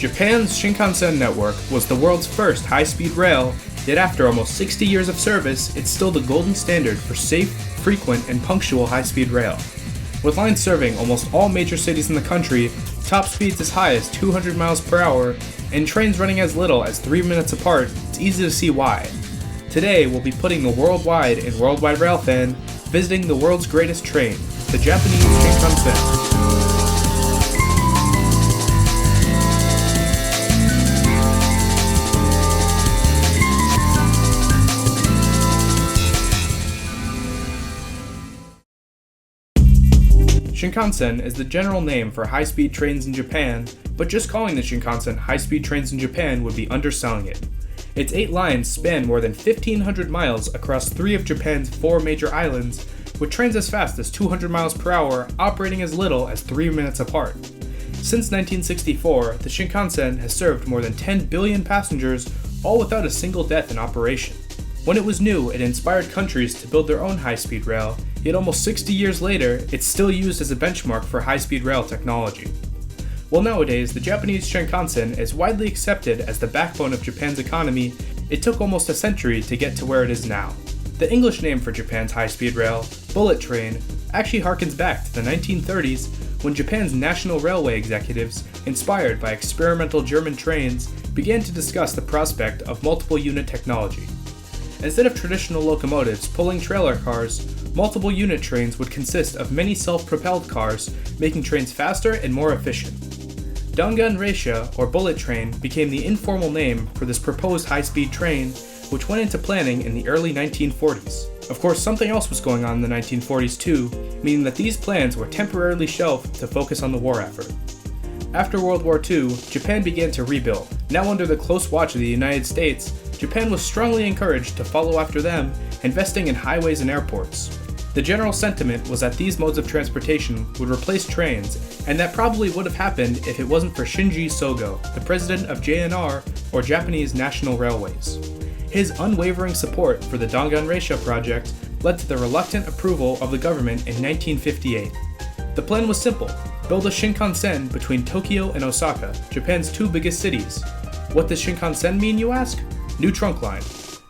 Japan's Shinkansen network was the world's first high-speed rail, yet after almost 60 years of service, it's still the golden standard for safe, frequent, and punctual high-speed rail. With lines serving almost all major cities in the country, top speeds as high as 200 miles per hour, and trains running as little as 3 minutes apart, it's easy to see why. Today, we'll be putting the worldwide in WorldwideRailfan, visiting the world's greatest train, the Japanese Shinkansen. Shinkansen is the general name for high-speed trains in Japan, but just calling the Shinkansen high-speed trains in Japan would be underselling it. Its 8 lines span more than 1,500 miles across 3 of Japan's 4 major islands, with trains as fast as 200 miles per hour operating as little as 3 minutes apart. Since 1964, the Shinkansen has served more than 10 billion passengers, all without a single death in operation. When it was new, it inspired countries to build their own high-speed rail, yet almost 60 years later, it's still used as a benchmark for high-speed rail technology. While nowadays, the Japanese Shinkansen is widely accepted as the backbone of Japan's economy, it took almost a century to get to where it is now. The English name for Japan's high-speed rail, bullet train, actually harkens back to the 1930s when Japan's national railway executives, inspired by experimental German trains, began to discuss the prospect of multiple unit technology. Instead of traditional locomotives pulling trailer cars, multiple unit trains would consist of many self-propelled cars, making trains faster and more efficient. Dangan Reisha, or bullet train, became the informal name for this proposed high-speed train, which went into planning in the early 1940s. Of course, something else was going on in the 1940s too, meaning that these plans were temporarily shelved to focus on the war effort. After World War II, Japan began to rebuild. Now under the close watch of the United States, Japan was strongly encouraged to follow after them, investing in highways and airports. The general sentiment was that these modes of transportation would replace trains, and that probably would have happened if it wasn't for Shinji Sogo, the president of JNR, or Japanese National Railways. His unwavering support for the Dangan Reisha project led to the reluctant approval of the government in 1958. The plan was simple: build a Shinkansen between Tokyo and Osaka, Japan's 2 biggest cities. What does Shinkansen mean, you ask? New trunk line.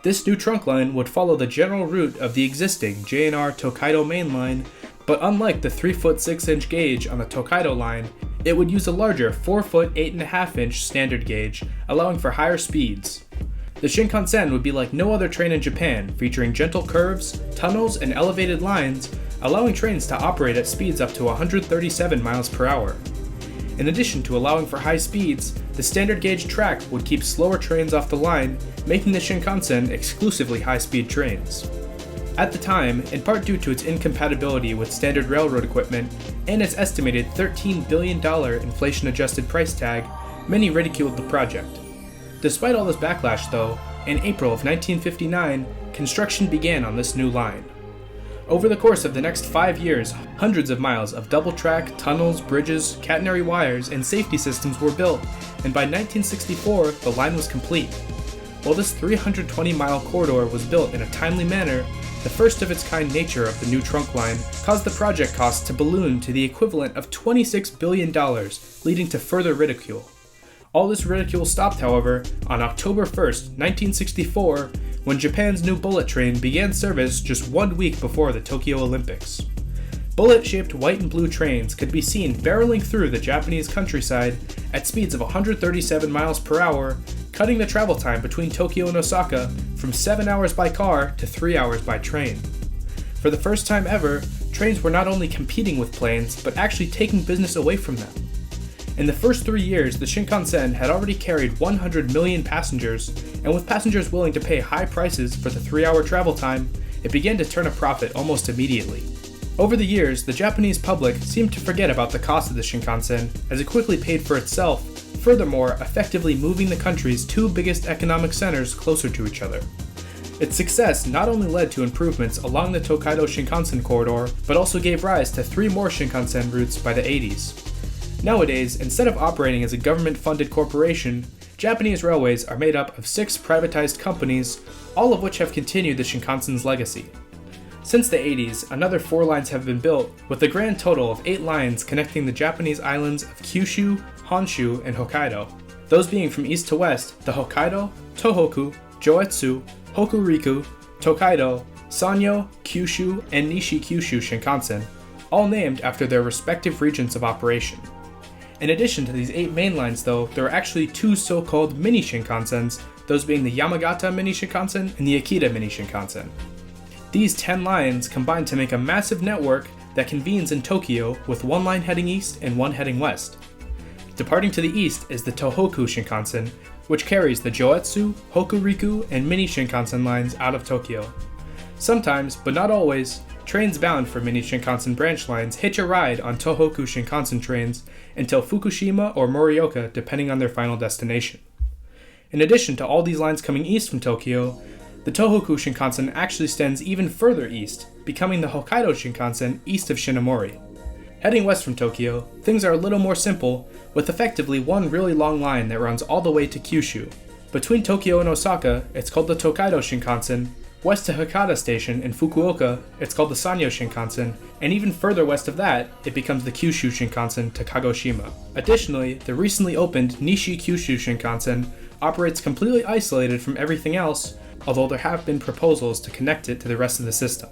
This new trunk line would follow the general route of the existing JNR Tokaido main line, but unlike the 3-foot 6-inch gauge on the Tokaido line, it would use a larger 4-foot 8.5-inch standard gauge, allowing for higher speeds. The Shinkansen would be like no other train in Japan, featuring gentle curves, tunnels, and elevated lines, allowing trains to operate at speeds up to 137 miles per hour. In addition to allowing for high speeds, the standard gauge track would keep slower trains off the line, making the Shinkansen exclusively high-speed trains. At the time, in part due to its incompatibility with standard railroad equipment and its estimated $13 billion inflation-adjusted price tag, many ridiculed the project. Despite all this backlash though, in April of 1959, construction began on this new line. Over the course of the next 5 years, hundreds of miles of double-track, tunnels, bridges, catenary wires, and safety systems were built, and by 1964, the line was complete. While this 320-mile corridor was built in a timely manner, the first-of-its-kind nature of the new trunk line caused the project cost to balloon to the equivalent of $26 billion, leading to further ridicule. All this ridicule stopped, however, on October 1st, 1964, when Japan's new bullet train began service just 1 week before the Tokyo Olympics. Bullet-shaped white and blue trains could be seen barreling through the Japanese countryside at speeds of 137 miles per hour, cutting the travel time between Tokyo and Osaka from 7 hours by car to 3 hours by train. For the first time ever, trains were not only competing with planes, but actually taking business away from them. In the first 3 years, the Shinkansen had already carried 100 million passengers, and with passengers willing to pay high prices for the 3-hour travel time, it began to turn a profit almost immediately. Over the years, the Japanese public seemed to forget about the cost of the Shinkansen, as it quickly paid for itself, furthermore effectively moving the country's 2 biggest economic centers closer to each other. Its success not only led to improvements along the Tokaido Shinkansen corridor, but also gave rise to 3 more Shinkansen routes by the 80s. Nowadays, instead of operating as a government-funded corporation, Japanese railways are made up of 6 privatized companies, all of which have continued the Shinkansen's legacy. Since the 80s, another 4 lines have been built, with a grand total of 8 lines connecting the Japanese islands of Kyushu, Honshu, and Hokkaido. those being from east to west the Hokkaido, Tohoku, Joetsu, Hokuriku, Tokaido, Sanyo, Kyushu, and Nishi Kyushu Shinkansen, all named after their respective regions of operation. In addition to these 8 main lines though, there are actually 2 so-called mini Shinkansens, those being the Yamagata Mini Shinkansen and the Akita Mini Shinkansen. These 10 lines combine to make a massive network that convenes in Tokyo with 1 line heading east and 1 heading west. Departing to the east is the Tohoku Shinkansen, which carries the Joetsu, Hokuriku, and Mini Shinkansen lines out of Tokyo. Sometimes, but not always, trains bound for Mini Shinkansen branch lines hitch a ride on Tohoku Shinkansen trains until Fukushima or Morioka depending on their final destination. In addition to all these lines coming east from Tokyo, the Tohoku Shinkansen actually extends even further east, becoming the Hokkaido Shinkansen east of Shinomori. Heading west from Tokyo, things are a little more simple, with effectively 1 really long line that runs all the way to Kyushu. Between Tokyo and Osaka, it's called the Tokaido Shinkansen. West to Hakata Station in Fukuoka, it's called the Sanyo Shinkansen, and even further west of that, it becomes the Kyushu Shinkansen to Kagoshima. Additionally, the recently opened Nishi Kyushu Shinkansen operates completely isolated from everything else, although there have been proposals to connect it to the rest of the system.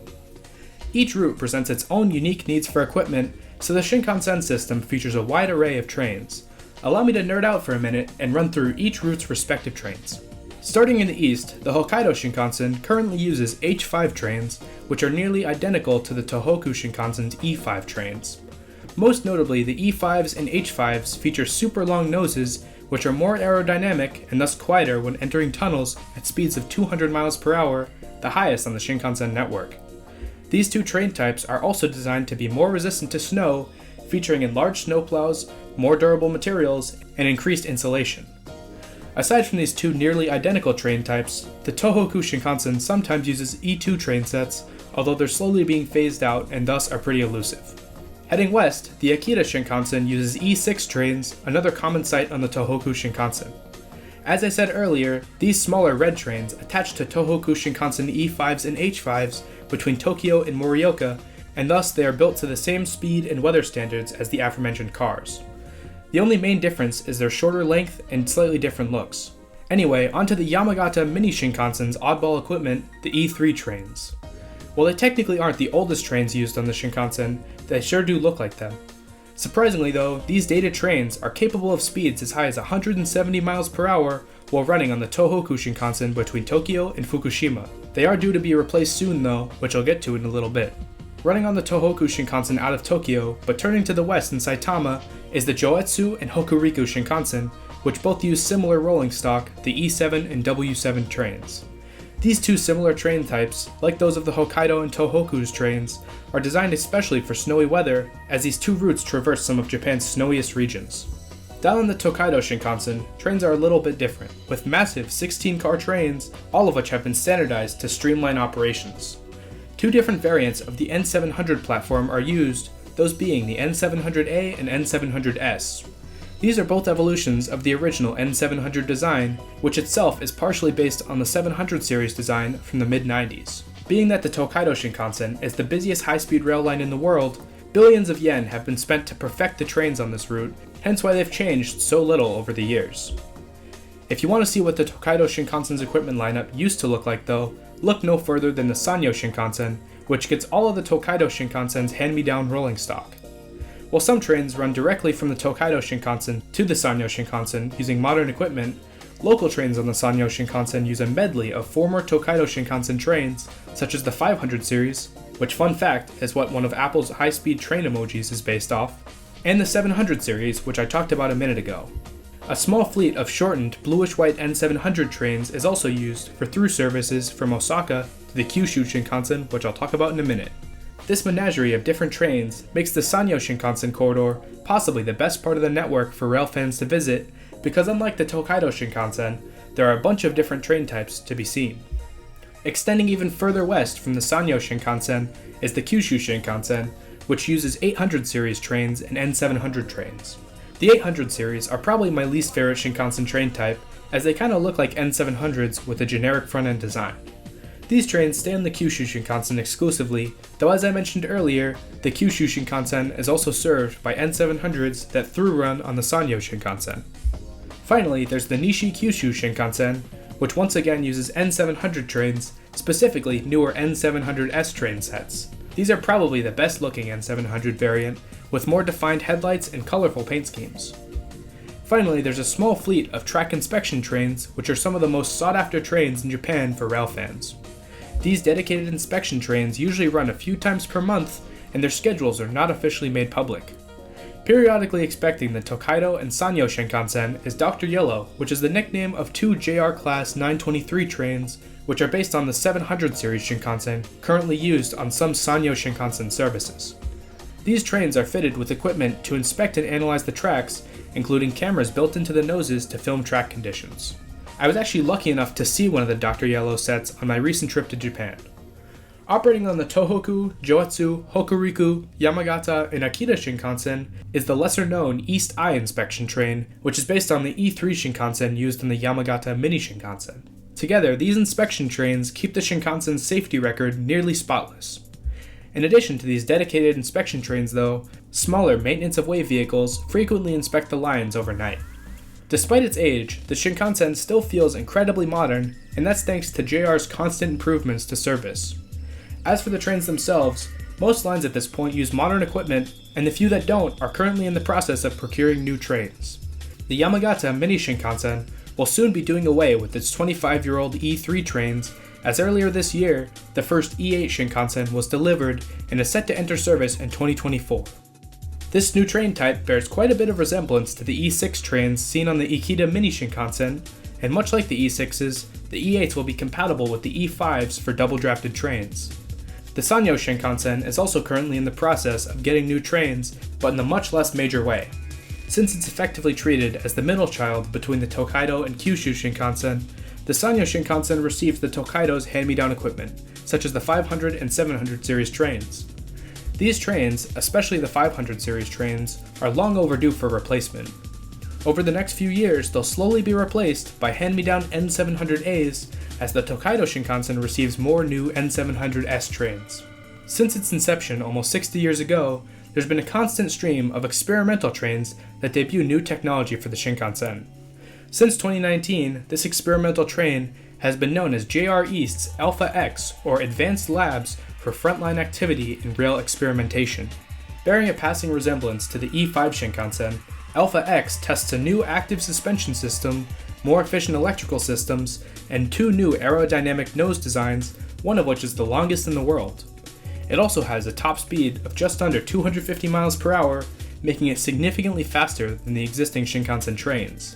Each route presents its own unique needs for equipment, so the Shinkansen system features a wide array of trains. Allow me to nerd out for a minute and run through each route's respective trains. Starting in the east, the Hokkaido Shinkansen currently uses H5 trains, which are nearly identical to the Tohoku Shinkansen's E5 trains. Most notably, the E5s and H5s feature super long noses, which are more aerodynamic and thus quieter when entering tunnels at speeds of 200 miles per hour, the highest on the Shinkansen network. These 2 train types are also designed to be more resistant to snow, featuring enlarged snowplows, more durable materials, and increased insulation. Aside from these 2 nearly identical train types, the Tohoku Shinkansen sometimes uses E2 train sets, although they're slowly being phased out and thus are pretty elusive. Heading west, the Akita Shinkansen uses E6 trains, another common sight on the Tohoku Shinkansen. As I said earlier, these smaller red trains attach to Tohoku Shinkansen E5s and H5s between Tokyo and Morioka, and thus they are built to the same speed and weather standards as the aforementioned cars. The only main difference is their shorter length and slightly different looks. Anyway, onto the Yamagata Mini Shinkansen's oddball equipment, the E3 trains. While they technically aren't the oldest trains used on the Shinkansen, they sure do look like them. Surprisingly though, these dated trains are capable of speeds as high as 170 miles per hour while running on the Tohoku Shinkansen between Tokyo and Fukushima. They are due to be replaced soon though, which I'll get to in a little bit. Running on the Tohoku Shinkansen out of Tokyo, but turning to the west in Saitama, is the Joetsu and Hokuriku Shinkansen, which both use similar rolling stock, the E7 and W7 trains. These 2 similar train types, like those of the Hokkaido and Tohoku's trains, are designed especially for snowy weather, as these 2 routes traverse some of Japan's snowiest regions. Down in the Tokaido Shinkansen, trains are a little bit different, with massive 16-car trains, all of which have been standardized to streamline operations. 2 different variants of the N700 platform are used, those being the N700A and N700S. These are both evolutions of the original N700 design, which itself is partially based on the 700 series design from the mid-90s. Being that the Tokaido Shinkansen is the busiest high-speed rail line in the world, billions of yen have been spent to perfect the trains on this route, hence why they've changed so little over the years. If you want to see what the Tokaido Shinkansen's equipment lineup used to look like though, look no further than the Sanyo Shinkansen, which gets all of the Tokaido Shinkansen's hand-me-down rolling stock. While some trains run directly from the Tokaido Shinkansen to the Sanyo Shinkansen using modern equipment, local trains on the Sanyo Shinkansen use a medley of former Tokaido Shinkansen trains, such as the 500 series, which fun fact is what one of Apple's high-speed train emojis is based off, and the 700 series, which I talked about a minute ago. A small fleet of shortened bluish-white N700 trains is also used for through services from Osaka to the Kyushu Shinkansen, which I'll talk about in a minute. This menagerie of different trains makes the Sanyo Shinkansen corridor possibly the best part of the network for rail fans to visit, because unlike the Tokaido Shinkansen, there are a bunch of different train types to be seen. Extending even further west from the Sanyo Shinkansen is the Kyushu Shinkansen, which uses 800 series trains and N700 trains. The 800 series are probably my least favorite Shinkansen train type, as they kinda look like N700s with a generic front-end design. These trains stay on the Kyushu Shinkansen exclusively, though as I mentioned earlier, the Kyushu Shinkansen is also served by N700s that through run on the Sanyo Shinkansen. Finally, there's the Nishi-Kyushu Shinkansen, which once again uses N700 trains, specifically newer N700S train sets. These are probably the best looking N700 variant, with more defined headlights and colorful paint schemes. Finally, there's a small fleet of track inspection trains, which are some of the most sought after trains in Japan for rail fans. These dedicated inspection trains usually run a few times per month, and their schedules are not officially made public. Periodically expecting the Tokaido and Sanyo Shinkansen is Dr. Yellow, which is the nickname of two JR Class 923 trains, which are based on the 700 series Shinkansen currently used on some Sanyo Shinkansen services. These trains are fitted with equipment to inspect and analyze the tracks, including cameras built into the noses to film track conditions. I was actually lucky enough to see one of the Dr. Yellow sets on my recent trip to Japan. Operating on the Tohoku, Joetsu, Hokuriku, Yamagata, and Akita Shinkansen is the lesser-known East Eye inspection train, which is based on the E3 Shinkansen used in the Yamagata Mini Shinkansen. Together, these inspection trains keep the Shinkansen's safety record nearly spotless. In addition to these dedicated inspection trains though, smaller maintenance-of-way vehicles frequently inspect the lines overnight. Despite its age, the Shinkansen still feels incredibly modern, and that's thanks to JR's constant improvements to service. As for the trains themselves, most lines at this point use modern equipment, and the few that don't are currently in the process of procuring new trains. The Yamagata Mini Shinkansen will soon be doing away with its 25-year-old E3 trains, as earlier this year, the first E8 Shinkansen was delivered and is set to enter service in 2024. This new train type bears quite a bit of resemblance to the E6 trains seen on the Ikeda Mini Shinkansen, and much like the E6s, the E8s will be compatible with the E5s for double-drafted trains. The Sanyo Shinkansen is also currently in the process of getting new trains, but in a much less major way. Since it's effectively treated as the middle child between the Tokaido and Kyushu Shinkansen, the Sanyo Shinkansen receives the Tokaido's hand-me-down equipment, such as the 500 and 700 series trains. These trains, especially the 500 series trains, are long overdue for replacement. Over the next few years, they'll slowly be replaced by hand-me-down N700As as the Tokaido Shinkansen receives more new N700S trains. Since its inception almost 60 years ago, there's been a constant stream of experimental trains that debut new technology for the Shinkansen. Since 2019, this experimental train has been known as JR East's Alpha X, or Advanced Labs for Frontline Activity in Rail Experimentation. Bearing a passing resemblance to the E5 Shinkansen, Alpha X tests a new active suspension system, more efficient electrical systems, and two new aerodynamic nose designs, one of which is the longest in the world. It also has a top speed of just under 250 miles per hour, making it significantly faster than the existing Shinkansen trains.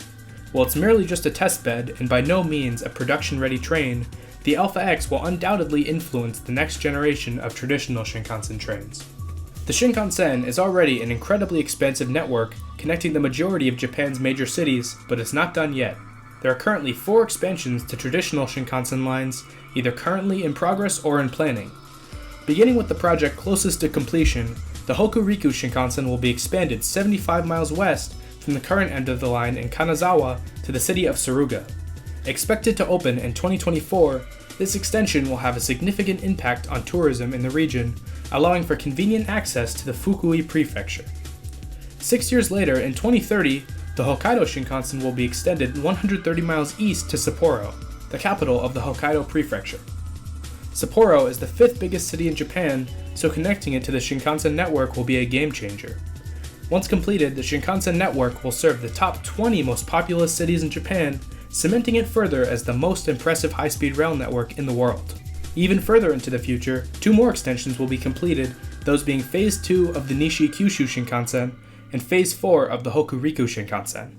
While it's merely just a test bed and by no means a production-ready train, the Alpha X will undoubtedly influence the next generation of traditional Shinkansen trains. The Shinkansen is already an incredibly expansive network connecting the majority of Japan's major cities, but it's not done yet. There are currently 4 expansions to traditional Shinkansen lines, either currently in progress or in planning. Beginning with the project closest to completion, the Hokuriku Shinkansen will be expanded 75 miles west from the current end of the line in Kanazawa to the city of Suruga. Expected to open in 2024, this extension will have a significant impact on tourism in the region, allowing for convenient access to the Fukui prefecture. 6 years later, in 2030, the Hokkaido Shinkansen will be extended 130 miles east to Sapporo, the capital of the Hokkaido prefecture. Sapporo is the 5th biggest city in Japan, so connecting it to the Shinkansen network will be a game changer. Once completed, the Shinkansen network will serve the top 20 most populous cities in Japan, cementing it further as the most impressive high-speed rail network in the world. Even further into the future, 2 more extensions will be completed, those being Phase 2 of the Nishi-Kyushu Shinkansen and Phase 4 of the Hokuriku Shinkansen.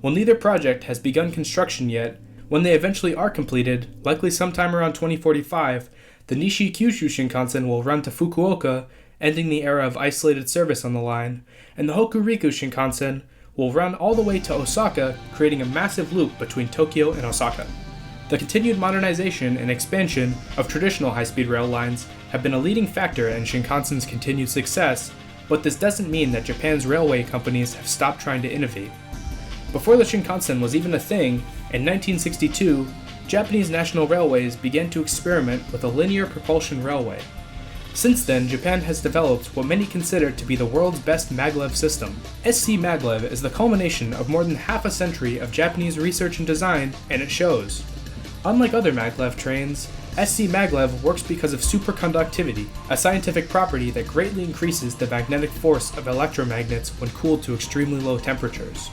While neither project has begun construction yet, when they eventually are completed, likely sometime around 2045, the Nishi-Kyushu Shinkansen will run to Fukuoka, ending the era of isolated service on the line, and the Hokuriku Shinkansen will run all the way to Osaka, creating a massive loop between Tokyo and Osaka. The continued modernization and expansion of traditional high-speed rail lines have been a leading factor in Shinkansen's continued success, but this doesn't mean that Japan's railway companies have stopped trying to innovate. Before the Shinkansen was even a thing, in 1962, Japanese national railways began to experiment with a linear propulsion railway. Since then, Japan has developed what many consider to be the world's best maglev system. SCMaglev is the culmination of more than half a century of Japanese research and design, and it shows. Unlike other maglev trains, SCMaglev works because of superconductivity, a scientific property that greatly increases the magnetic force of electromagnets when cooled to extremely low temperatures.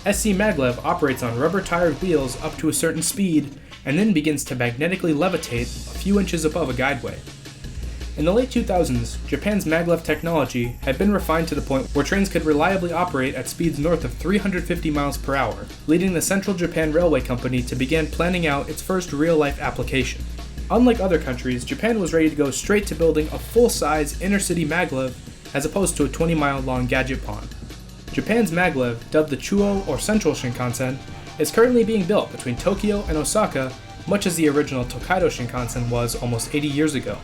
SCMaglev operates on rubber-tired wheels up to a certain speed, and then begins to magnetically levitate a few inches above a guideway. In the late 2000s, Japan's maglev technology had been refined to the point where trains could reliably operate at speeds north of 350 miles per hour, leading the Central Japan Railway Company to begin planning out its first real-life application. Unlike other countries, Japan was ready to go straight to building a full-size inner-city maglev as opposed to a 20-mile-long gadget pawn. Japan's maglev, dubbed the Chuo or Central Shinkansen, is currently being built between Tokyo and Osaka, much as the original Tokaido Shinkansen was almost 80 years ago.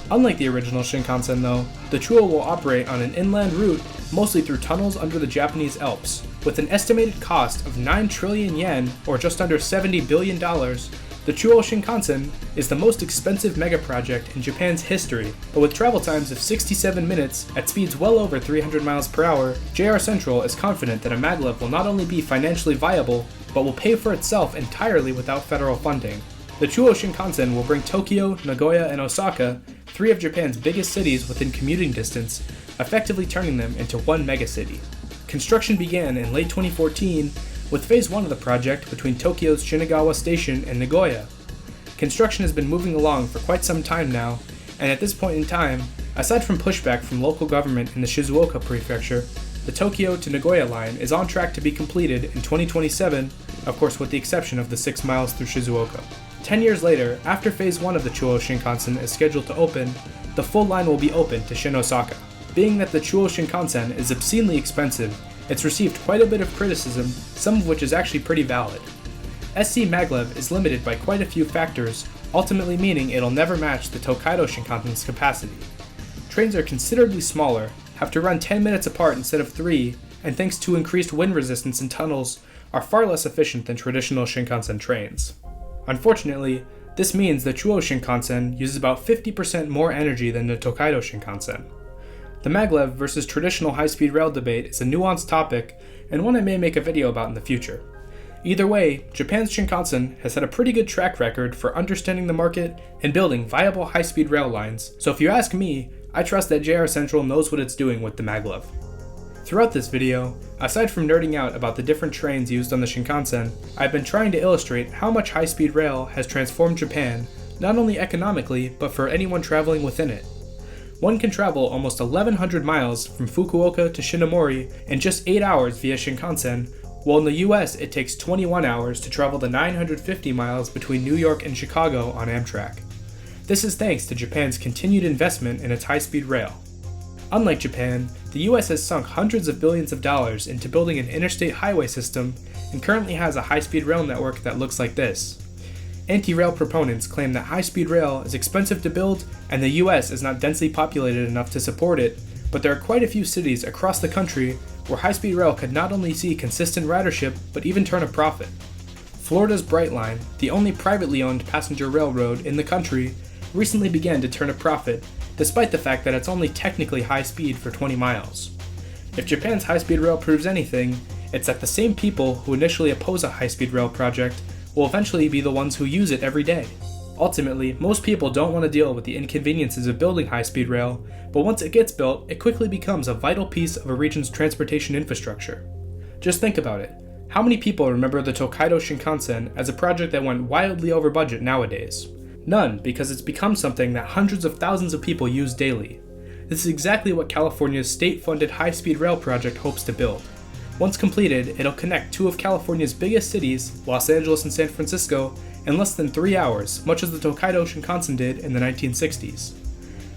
Unlike the original Shinkansen though, the Chuo will operate on an inland route mostly through tunnels under the Japanese Alps. With an estimated cost of 9 trillion yen, or just under $70 billion, the Chuo Shinkansen is the most expensive mega project in Japan's history, but with travel times of 67 minutes at speeds well over 300 miles per hour, JR Central is confident that a maglev will not only be financially viable, but will pay for itself entirely without federal funding. The Chuo Shinkansen will bring Tokyo, Nagoya, and Osaka, three of Japan's biggest cities within commuting distance, effectively turning them into one megacity. Construction began in late 2014 with Phase 1 of the project between Tokyo's Shinagawa Station and Nagoya. Construction has been moving along for quite some time now, and at this point in time, aside from pushback from local government in the Shizuoka prefecture, the Tokyo to Nagoya line is on track to be completed in 2027, of course with the exception of the 6 miles through Shizuoka. 10 years later, after Phase 1 of the Chuo Shinkansen is scheduled to open, the full line will be open to Shin Osaka. Being that the Chuo Shinkansen is obscenely expensive, it's received quite a bit of criticism, some of which is actually pretty valid. SCMaglev is limited by quite a few factors, ultimately meaning it'll never match the Tokaido Shinkansen's capacity. Trains are considerably smaller, have to run 10 minutes apart instead of 3, and thanks to increased wind resistance in tunnels, are far less efficient than traditional Shinkansen trains. Unfortunately, this means the Chuo Shinkansen uses about 50% more energy than the Tokaido Shinkansen. The maglev versus traditional high-speed rail debate is a nuanced topic, and one I may make a video about in the future. Either way, Japan's Shinkansen has had a pretty good track record for understanding the market and building viable high-speed rail lines, so if you ask me, I trust that JR Central knows what it's doing with the maglev. Throughout this video, aside from nerding out about the different trains used on the Shinkansen, I've been trying to illustrate how much high-speed rail has transformed Japan, not only economically, but for anyone traveling within it. One can travel almost 1,100 miles from Fukuoka to Shinomori in just 8 hours via Shinkansen, while in the US it takes 21 hours to travel the 950 miles between New York and Chicago on Amtrak. This is thanks to Japan's continued investment in its high-speed rail. Unlike Japan, the US has sunk hundreds of billions of dollars into building an interstate highway system and currently has a high-speed rail network that looks like this. Anti-rail proponents claim that high-speed rail is expensive to build and the US is not densely populated enough to support it, but there are quite a few cities across the country where high-speed rail could not only see consistent ridership but even turn a profit. Florida's Brightline, the only privately owned passenger railroad in the country, recently began to turn a profit, despite the fact that it's only technically high speed for 20 miles. If Japan's high-speed rail proves anything, it's that the same people who initially oppose a high-speed rail project will eventually be the ones who use it every day. Ultimately, most people don't want to deal with the inconveniences of building high-speed rail, but once it gets built, it quickly becomes a vital piece of a region's transportation infrastructure. Just think about it. How many people remember the Tokaido Shinkansen as a project that went wildly over budget nowadays? None, because it's become something that hundreds of thousands of people use daily. This is exactly what California's state-funded high-speed rail project hopes to build. Once completed, it'll connect two of California's biggest cities, Los Angeles and San Francisco, in less than 3 hours, much as the Tokaido Shinkansen did in the 1960s.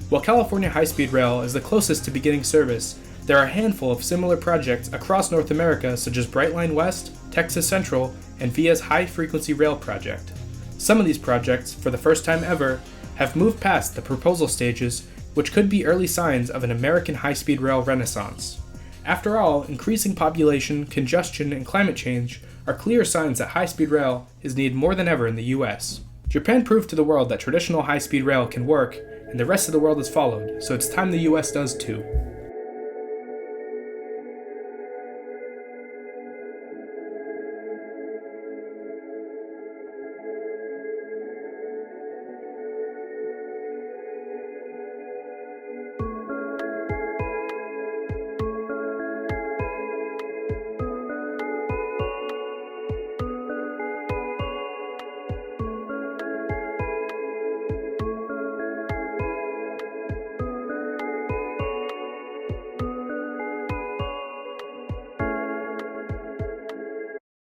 While California high-speed rail is the closest to beginning service, there are a handful of similar projects across North America such as Brightline West, Texas Central, and VIA's high-frequency rail project. Some of these projects, for the first time ever, have moved past the proposal stages, which could be early signs of an American high-speed rail renaissance. After all, increasing population, congestion, and climate change are clear signs that high-speed rail is needed more than ever in the US. Japan proved to the world that traditional high-speed rail can work, and the rest of the world has followed, so it's time the US does too.